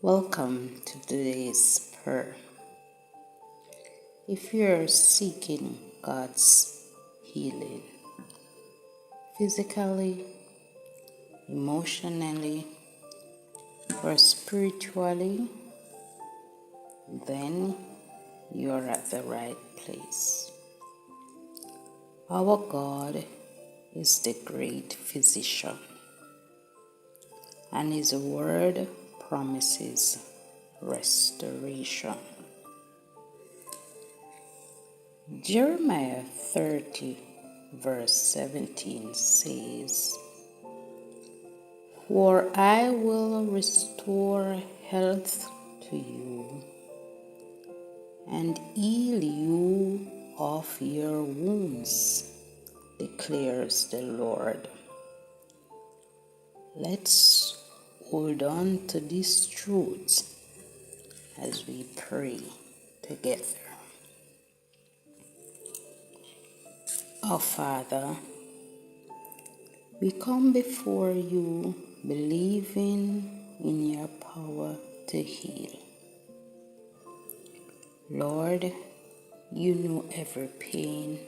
Welcome to today's prayer. If you're seeking God's healing, physically, emotionally, or spiritually, then you're at the right place. Our God is the great physician, and His word promises restoration. Jeremiah 30 verse 17 says, "For I will restore health to you and heal you of your wounds, declares the Lord." Let's hold on to these truths as we pray together. Our Father, we come before you believing in your power to heal. Lord, you know every pain,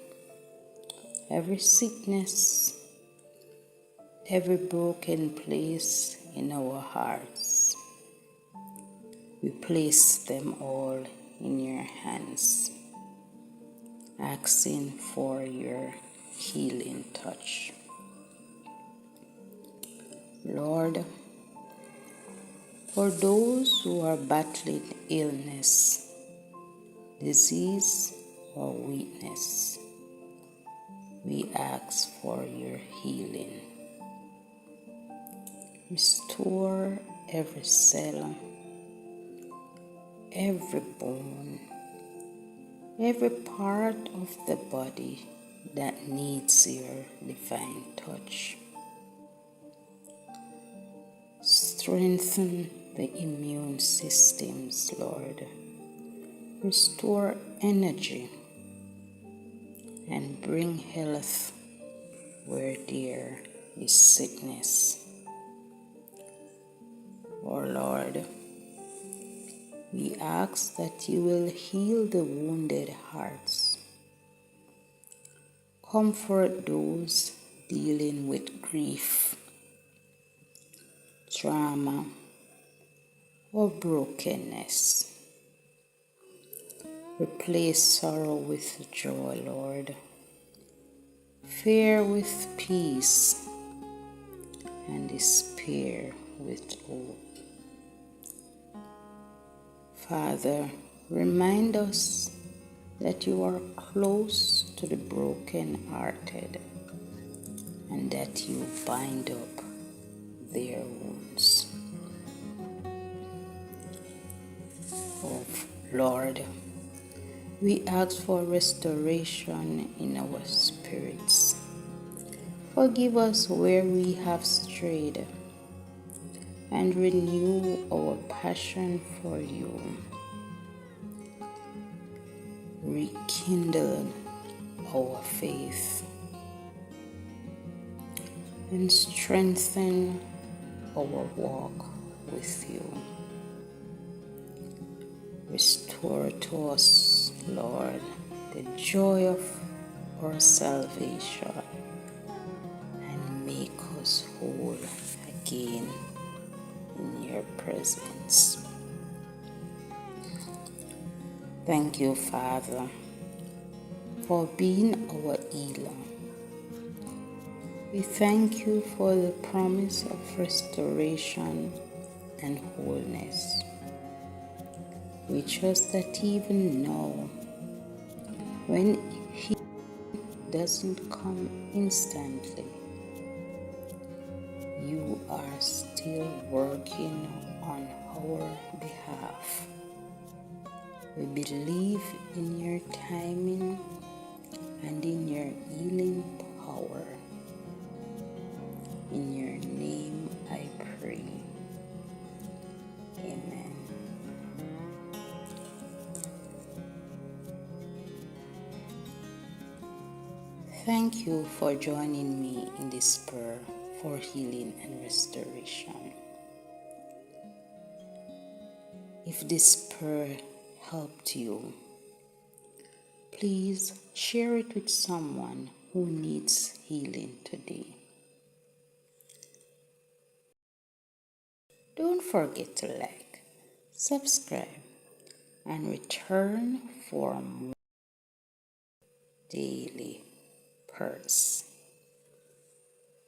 every sickness, every broken place in our hearts. We place them all in your hands, asking for your healing touch. Lord, for those who are battling illness, disease, or weakness, we ask for your healing. Restore every cell, every bone, every part of the body that needs your divine touch. Strengthen the immune systems, Lord. Restore energy and bring health where there is sickness. Oh Lord, we ask that you will heal the wounded hearts. Comfort those dealing with grief, trauma, or brokenness. Replace sorrow with joy, Lord. Fear with peace, and despair with hope. Father, remind us that you are close to the broken-hearted and that you bind up their wounds. Oh Lord, we ask for restoration in our spirits. Forgive us where we have strayed and renew our passion for you. Rekindle our faith and strengthen our walk with you. Restore to us, Lord, the joy of our salvation and make us whole again in your presence. Thank you, Father, for being our healer. We thank you for the promise of restoration and wholeness. We trust that even now, when healing doesn't come instantly, you are still working on our behalf. We believe in your timing and in your healing power. In your name I pray. Amen. Thank you for joining me in this prayer for healing and restoration. If this prayer helped you, please share it with someone who needs healing today. Don't forget to like, subscribe, and return for more daily prayers.